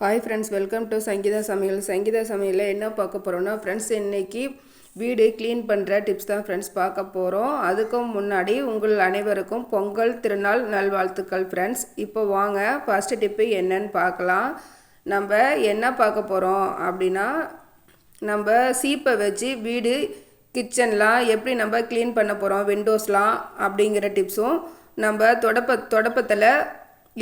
Hi friends, welcome to Sangeetha சமையல். சங்கீதா சமையலில் என்ன பார்க்க போகிறோன்னா ஃப்ரெண்ட்ஸ், இன்றைக்கி வீடு க்ளீன் பண்ணுற டிப்ஸ் தான் ஃப்ரெண்ட்ஸ் பார்க்க போகிறோம். அதுக்கும் முன்னாடி உங்கள் அனைவருக்கும் பொங்கல் திருநாள் நல்வாழ்த்துக்கள் ஃப்ரெண்ட்ஸ். இப்போ வாங்க ஃபஸ்ட்டு டிப்பு என்னன்னு பார்க்கலாம். நம்ம என்ன பார்க்க போகிறோம் அப்படின்னா, நம்ம சீப்பை வச்சு வீடு கிச்சன்லாம் எப்படி நம்ம க்ளீன் பண்ண போகிறோம், விண்டோஸ்லாம் அப்படிங்கிற டிப்ஸும், நம்ம தொடப்பத்தில்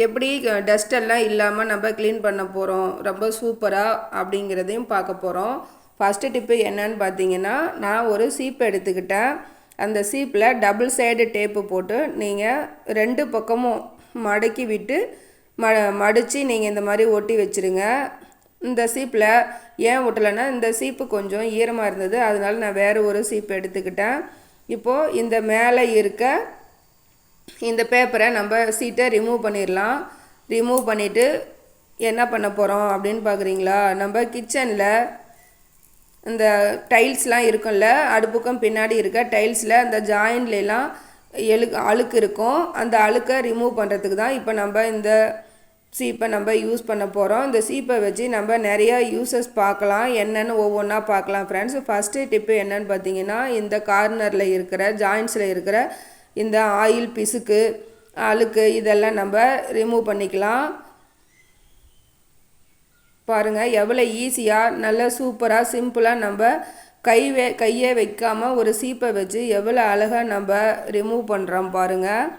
எப்படி டஸ்டெல்லாம் இல்லாமல் நம்ம க்ளீன் பண்ண போகிறோம் ரொம்ப சூப்பராக அப்படிங்கிறதையும் பார்க்க போகிறோம். ஃபஸ்ட்டு டிப்பு என்னன்னு பார்த்தீங்கன்னா, நான் ஒரு சீப்பை எடுத்துக்கிட்டேன். அந்த சீப்பில் டபுள் சைடு டேப்பு போட்டு நீங்கள் ரெண்டு பக்கமும் மடக்கி விட்டு மடித்து நீங்கள் இந்த மாதிரி ஒட்டி வச்சுருங்க. இந்த சீப்பில் ஏன் ஒட்டலைன்னா, இந்த சீப்பு கொஞ்சம் ஈரமாக இருந்தது, அதனால நான் வேறு ஒரு சீப்பு எடுத்துக்கிட்டேன். இப்போது இந்த மேலே இருக்க இந்த பேப்பரை நம்ம சீட்டை ரிமூவ் பண்ணிடலாம். ரிமூவ் பண்ணிவிட்டு என்ன பண்ண போகிறோம் அப்படின்னு பார்க்குறீங்களா, நம்ம கிச்சனில் இந்த டைல்ஸ்லாம் இருக்கும்ல, அடுப்புக்கும் பின்னாடி இருக்க டைல்ஸில் அந்த ஜாயின்ட்லாம் அழுக்கு இருக்கும். அந்த அழுக்கை ரிமூவ் பண்ணுறதுக்கு தான் இப்போ நம்ம இந்த சீப்பை நம்ம யூஸ் பண்ண போகிறோம். இந்த சீப்பை வச்சு நம்ம நிறையா யூசஸ் பார்க்கலாம், என்னென்னு ஒவ்வொன்றா பார்க்கலாம் ஃப்ரெண்ட்ஸ். ஃபஸ்ட்டு டிப்பு என்னன்னு பார்த்தீங்கன்னா, இந்த கார்னரில் இருக்கிற ஜாயின்ட்ஸில் இருக்கிற இந்த ஆயில் பிசுக்கு அழுக்கு இதெல்லாம் நம்ம ரிமூவ் பண்ணிக்கலாம். பாருங்கள் எவ்வளோ ஈஸியாக நல்ல சூப்பராக சிம்பிளாக நம்ம கையை வைக்காமல் ஒரு சீப்பை வச்சு எவ்வளோ அழகாக நம்ம ரிமூவ் பண்ணுறோம் பாருங்கள்.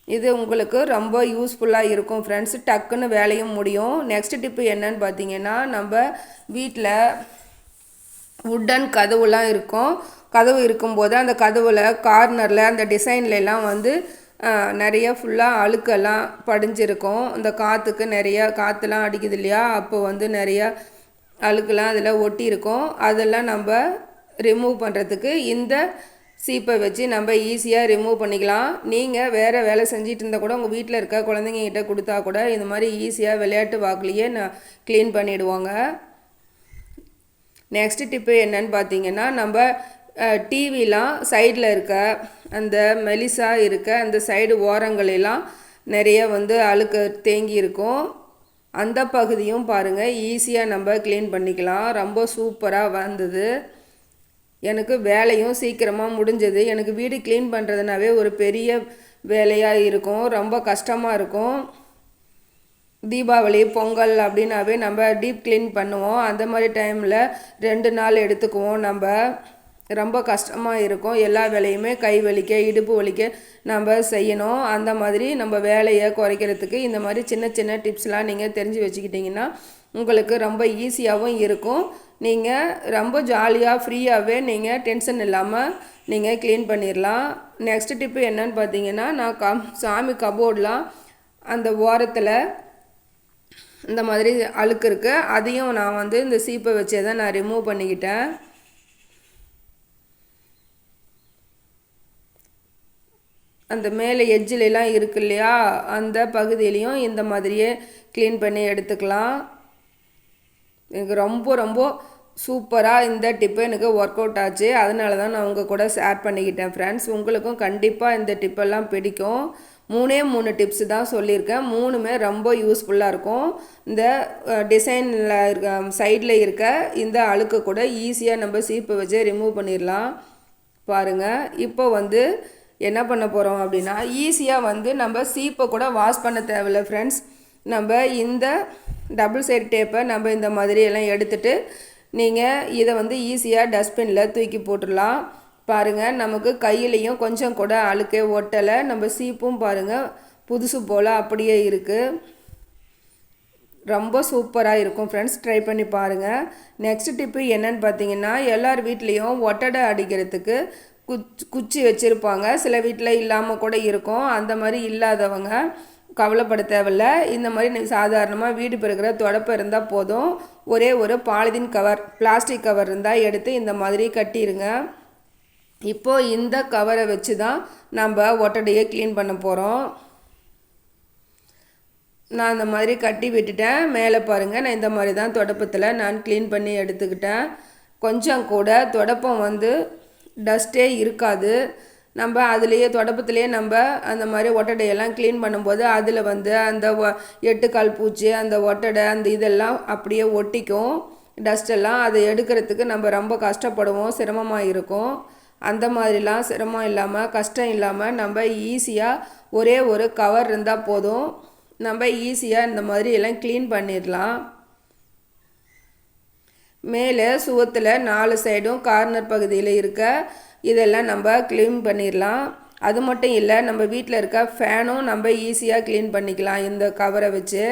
இது உங்களுக்கு ரொம்ப யூஸ்ஃபுல்லாக இருக்கும் ஃப்ரெண்ட்ஸ், டக்குன்னு வேலையும் முடியும். நெக்ஸ்ட் டிப்பு என்னன்னு பார்த்தீங்கன்னா, நம்ம வீட்டில் வுட்டன் கதவுலாம் இருக்கும். கதவு இருக்கும்போது அந்த கதவில் கார்னரில் அந்த டிசைன்லாம் வந்து நிறைய ஃபுல்லாக அழுக்கெல்லாம் படிஞ்சிருக்கும். இந்த காற்றுக்கு நிறையா காற்றுலாம் அடிக்குது இல்லையா, அப்போ வந்து நிறையா அழுக்கெல்லாம் அதில் ஒட்டியிருக்கும். அதெல்லாம் நம்ம ரிமூவ் பண்ணுறதுக்கு இந்த சீப்பை வச்சு நம்ம ஈஸியாக ரிமூவ் பண்ணிக்கலாம். நீங்கள் வேறு வேலை செஞ்சிட்டு இருந்தால் கூட உங்கள் வீட்டில் இருக்க குழந்தைங்ககிட்ட கொடுத்தா கூட இந்த மாதிரி ஈஸியாக விளையாட்டு வாக்குலேயே க்ளீன் பண்ணிவிடுவாங்க. நெக்ஸ்ட் டிப்பு என்னன்னு பார்த்தீங்கன்னா, நம்ம டிவிலாம் சைடில் இருக்க அந்த மெலிசாக இருக்க அந்த சைடு ஓரங்களெல்லாம் நிறைய வந்து அழுக்கு தேங்கி இருக்கும். அந்த பகுதியும் பாருங்கள் ஈஸியாக நம்ம க்ளீன் பண்ணிக்கலாம். ரொம்ப சூப்பராக வந்தது. எனக்கு வேலையும் சீக்கிரமாக முடிஞ்சது. எனக்கு வீடு க்ளீன் பண்ணுறதுனாவே ஒரு பெரிய வேலையாக இருக்கும், ரொம்ப கஷ்டமாக இருக்கும். தீபாவளி பொங்கல் அப்படின்னாவே நம்ம டீப் க்ளீன் பண்ணுவோம். அந்த மாதிரி டைமில் 2 நாள் எடுத்துக்குவோம். நம்ம ரொம்ப கஷ்டமாக இருக்கும். எல்லா வேலையுமே கை வலிக்க இடுப்பு வலிக்க நம்ம செய்யணும். அந்த மாதிரி நம்ம வேலையை குறைக்கிறதுக்கு இந்த மாதிரி சின்ன சின்ன டிப்ஸ்லாம் நீங்கள் தெரிஞ்சு வச்சுக்கிட்டிங்கன்னா உங்களுக்கு ரொம்ப ஈஸியாகவும் இருக்கும். நீங்கள் ரொம்ப ஜாலியாக ஃப்ரீயாகவே நீங்கள் டென்ஷன் இல்லாமல் நீங்கள் க்ளீன் பண்ணிடலாம். நெக்ஸ்ட் டிப்பு என்னன்னு பார்த்தீங்கன்னா, நான் சாமி கபோர்டெலாம் அந்த ஓரத்தில் இந்த மாதிரி அழுக்கு இருக்குது, அதையும் நான் வந்து இந்த சீப்பை வச்சே தான் நான் ரிமூவ் பண்ணிக்கிட்டேன். அந்த மேலே எட்ஜிலெலாம் இருக்கு இல்லையா, அந்த பகுதியிலையும் இந்த மாதிரியே க்ளீன் பண்ணி எடுத்துக்கலாம். எனக்கு ரொம்ப ரொம்ப சூப்பராக இந்த டிப்பு எனக்கு ஒர்க் அவுட் ஆச்சு. அதனால தான் நான் உங்கள் கூட ஷேர் பண்ணிக்கிட்டேன் ஃப்ரெண்ட்ஸ். உங்களுக்கும் கண்டிப்பாக இந்த டிப்பெல்லாம் பிடிக்கும். 3 டிப்ஸ் தான் சொல்லியிருக்கேன். 3மே ரொம்ப யூஸ்ஃபுல்லாக இருக்கும். இந்த டிசைனில் இருக்க சைடில் இருக்க இந்த அழுக்கு கூட ஈஸியாக நம்ம சீப்பை வச்சு ரிமூவ் பண்ணிடலாம். பாருங்கள், இப்போ வந்து என்ன பண்ண போகிறோம் அப்படின்னா, ஈஸியாக வந்து நம்ம சீப்பை கூட வாஷ் பண்ண தேவையில்லை ஃப்ரெண்ட்ஸ். நம்ம இந்த டபுள் சைடு டேப்பை நம்ம இந்த மாதிரி எல்லாம் எடுத்துகிட்டு நீங்கள் இதை வந்து ஈஸியாக டஸ்ட்பினில் தூக்கி போட்டுடலாம். பாருங்கள், நமக்கு கையிலையும் கொஞ்சம் கூட அழுக்கே ஒட்டலை. நம்ம சீப்பும் பாருங்கள் புதுசு போல் அப்படியே இருக்குது. ரொம்ப சூப்பராக இருக்கும் ஃப்ரெண்ட்ஸ், ட்ரை பண்ணி பாருங்கள். நெக்ஸ்ட் டிப்பு என்னன்னு பார்த்தீங்கன்னா, எல்லார் வீட்லேயும் ஒட்டடை அடிக்கிறதுக்கு குச்சி வச்சுருப்பாங்க. சில வீட்டில் இல்லாமல் கூட இருக்கும். அந்த மாதிரி இல்லாதவங்க கவலைப்பட தேவையில்ல. இந்த மாதிரி சாதாரணமாக வீடு பெருக்கிற தொடப்பம் இருந்தால் போதும். ஒரே ஒரு பாலிதீன் கவர், பிளாஸ்டிக் கவர் இருந்தால் எடுத்து இந்த மாதிரி கட்டிடுங்க. இப்போது இந்த கவரை வச்சு தான் நம்ம ஒட்டடையை க்ளீன் பண்ண போகிறோம். நான் இந்த மாதிரி கட்டி விட்டுட்டேன். மேலே பாருங்கள், நான் இந்த மாதிரி தான் தொடப்பத்தில் நான் க்ளீன் பண்ணி எடுத்துக்கிட்டேன். கொஞ்சம் கூட தொடப்பம் வந்து டஸ்ட்டே இருக்காது. நம்ம அதுலேயே தொடப்பத்துலேயே நம்ம அந்த மாதிரி ஒட்டடையெல்லாம் க்ளீன் பண்ணும்போது அதில் வந்து அந்த எட்டுக்கால் பூச்சி அந்த ஒட்டடை அந்த இதெல்லாம் அப்படியே ஒட்டிக்கும் டஸ்டெல்லாம். அதை எடுக்கிறதுக்கு நம்ம ரொம்ப கஷ்டப்படுவோம், சிரமமாக இருக்கும். அந்த மாதிரிலாம் சிரமம் இல்லாமல் கஷ்டம் இல்லாமல் நம்ம ஈஸியாக ஒரே ஒரு கவர் இருந்தால் போதும், நம்ம ஈஸியாக இந்த மாதிரி எல்லாம் க்ளீன் பண்ணிடலாம். மேலே சுவத்தில் 4 சைடும் கார்னர் பகுதியில் இருக்க இதெல்லாம் நம்ம க்ளீன் பண்ணிடலாம். அது மட்டும் இல்லை, நம்ம வீட்டில் இருக்க ஃபேனும் நம்ம ஈஸியாக க்ளீன் பண்ணிக்கலாம் இந்த கவரை வச்சு.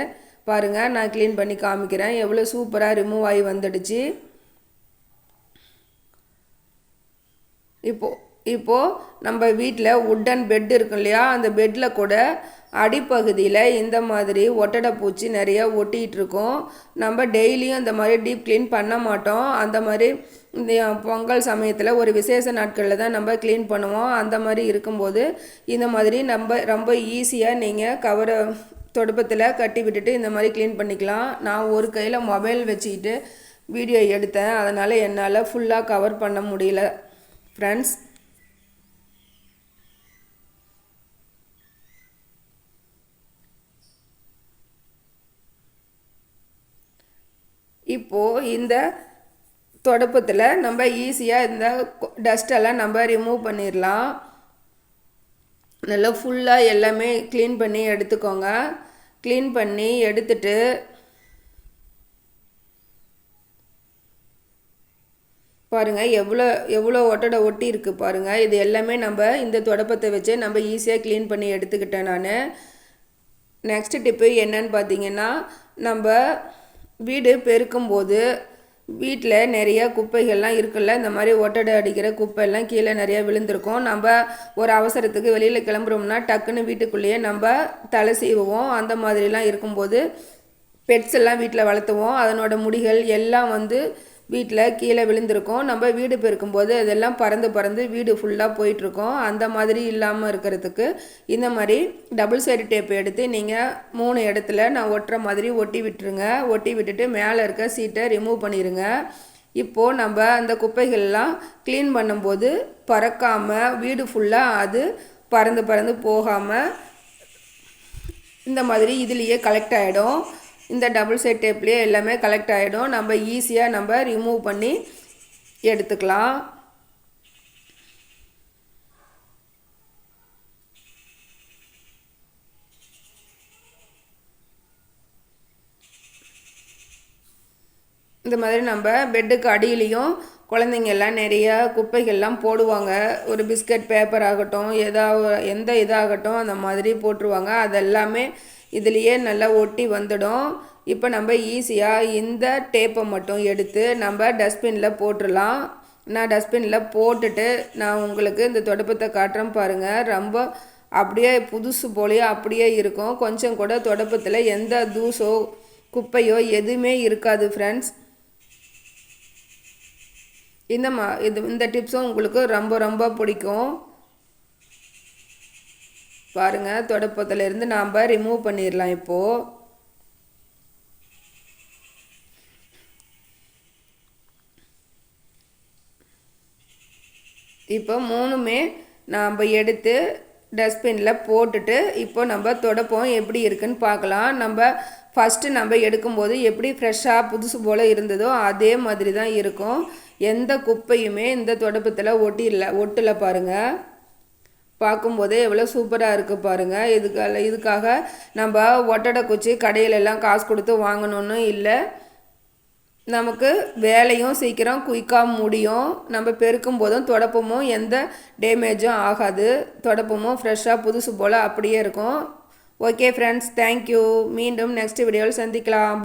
பாருங்கள், நான் க்ளீன் பண்ணி காமிக்கிறேன். எவ்வளோ சூப்பராக ரிமூவ் ஆகி வந்துடுச்சு. இப்போது நம்ம வீட்டில் உட்டன் பெட் இருக்கும் இல்லையா, அந்த பெட்டில் கூட அடிப்பகுதியில் இந்த மாதிரி ஒட்டடை பூச்சி நிறைய ஒட்டிகிட்டு இருக்கும். நம்ம டெய்லியும் இந்த மாதிரி டீப் க்ளீன் பண்ண மாட்டோம். அந்த மாதிரி இந்த பொங்கல் சமயத்தில் ஒரு விசேஷ நாட்களில் தான் நம்ம க்ளீன் பண்ணுவோம். அந்த மாதிரி இருக்கும்போது இந்த மாதிரி நம்ம ரொம்ப ஈஸியாக நீங்கள் கவரை தொடப்பத்தில் கட்டி விட்டுட்டு இந்த மாதிரி க்ளீன் பண்ணிக்கலாம். நான் ஒரு கையில் மொபைல் வச்சுக்கிட்டு வீடியோ எடுத்தேன், அதனால் என்னால் ஃபுல்லாக கவர் பண்ண முடியல ஃப்ரெண்ட்ஸ். இப்போது இந்த தொடப்பத்தில் நம்ம ஈஸியாக இந்த டஸ்டெல்லாம் நம்ம ரிமூவ் பண்ணிடலாம். நல்லா ஃபுல்லாக எல்லாமே க்ளீன் பண்ணி எடுத்துக்கோங்க. க்ளீன் பண்ணி எடுத்துட்டு பாருங்கள் எவ்வளோ ஒட்டடை ஒட்டி இருக்குது பாருங்கள். இது எல்லாமே நம்ம இந்த தொடப்பத்தை வச்சு நம்ம ஈஸியாக க்ளீன் பண்ணி எடுத்துக்கிட்டேன் நான். நெக்ஸ்ட் டிப்பு என்னன்னு பார்த்தீங்கன்னா, நம்ம வீடு பெருக்கும்போது வீட்டில் நிறைய குப்பைகள்லாம் இருக்குல்ல, இந்த மாதிரி ஒட்டடை அடிக்கிற குப்பையெல்லாம் கீழே நிறையா விழுந்திருக்கும். நம்ம ஒரு அவசரத்துக்கு வெளியில் கிளம்புறோம்னா டக்குன்னு வீட்டுக்குள்ளேயே நம்ம தலை சீவுவோம். அந்த மாதிரிலாம் இருக்கும்போது பெட்ஸ் எல்லாம் வீட்டில் வளர்த்துவோம், அதனோட முடிகள் எல்லாம் வந்து வீட்டில் கீழே விழுந்திருக்கும். நம்ம வீடு பெருக்கும்போது அதெல்லாம் பறந்து வீடு ஃபுல்லாக போயிட்டுருக்கோம். அந்த மாதிரி இல்லாமல் இருக்கிறதுக்கு இந்த மாதிரி டபுள் சைடு டேப் எடுத்து நீங்கள் 3 இடத்துல நான் ஒட்டுற மாதிரி ஒட்டி விட்டுருங்க. ஒட்டி விட்டுட்டு மேலே இருக்க சீட்டை ரிமூவ் பண்ணிடுங்க. இப்போது நம்ம அந்த குப்பைகள்லாம் க்ளீன் பண்ணும்போது பறக்காமல் வீடு ஃபுல்லாக அது பறந்து போகாமல் இந்த மாதிரி இதுலேயே கலெக்ட் ஆகிடும். இந்த டபுள் சைட் டேப்லேயே எல்லாமே கலெக்ட் ஆகிடும். நம்ம ஈஸியாக நம்ம ரிமூவ் பண்ணி எடுத்துக்கலாம். இந்த மாதிரி நம்ம பெட்டுக்கு அடியிலையும் குழந்தைங்க எல்லாம் நிறையா குப்பைகள்லாம் போடுவாங்க. ஒரு பிஸ்கட் பேப்பர் ஆகட்டும், எந்த இதாகட்டும் அந்த மாதிரி போட்டுருவாங்க. அதெல்லாமே இதுலேயே நல்லா ஒட்டி வந்துடும். இப்போ நம்ம ஈஸியாக இந்த டேப்பை மட்டும் எடுத்து நம்ம டஸ்ட்பினில் போட்டுடலாம். நான் டஸ்ட்பினில் போட்டுட்டு நான் உங்களுக்கு இந்த தொடப்பத்தை காட்டுறேன் பாருங்கள். ரொம்ப அப்படியே புதுசு போலேயே அப்படியே இருக்கும். கொஞ்சம் கூட தொடப்பத்தில் எந்த தூசோ குப்பையோ எதுவுமே இருக்காது ஃப்ரெண்ட்ஸ். இந்த டிப்ஸும் உங்களுக்கு ரொம்ப பிடிக்கும். பாருங்கள், தொடப்பத்திலேருந்து நாம் ரிமூவ் பண்ணிடலாம். இப்போ 3மே நாம் எடுத்து டஸ்ட்பினில் போட்டுட்டு இப்போ நம்ம தொடப்பம் எப்படி இருக்குன்னு பார்க்கலாம். நம்ம ஃபஸ்ட்டு நம்ம எடுக்கும்போது எப்படி ஃப்ரெஷ்ஷாக புதுசு போல் இருந்ததோ அதே மாதிரி தான் இருக்கும். எந்த குப்பையுமே இந்த தொடப்பத்தில் ஒட்டலை பாருங்கள். பார்க்கும்போதே எவ்வளோ சூப்பராக இருக்குது பாருங்கள். இதுக்காக நம்ம ஒட்டடை குச்சி கடையிலெல்லாம் காசு கொடுத்து வாங்கணுன்னு இல்லை. நமக்கு வேலையும் சீக்கிரம் குயிக்காக முடியும். நம்ம பெருக்கும் போதும் தொடப்பமும் எந்த டேமேஜும் ஆகாது. தொடப்பமும் ஃப்ரெஷ்ஷாக புதுசு போல் அப்படியே இருக்கும். Okay friends, thank you. மீண்டும் நெக்ஸ்ட் வீடியோவில் சந்திக்கலாம்.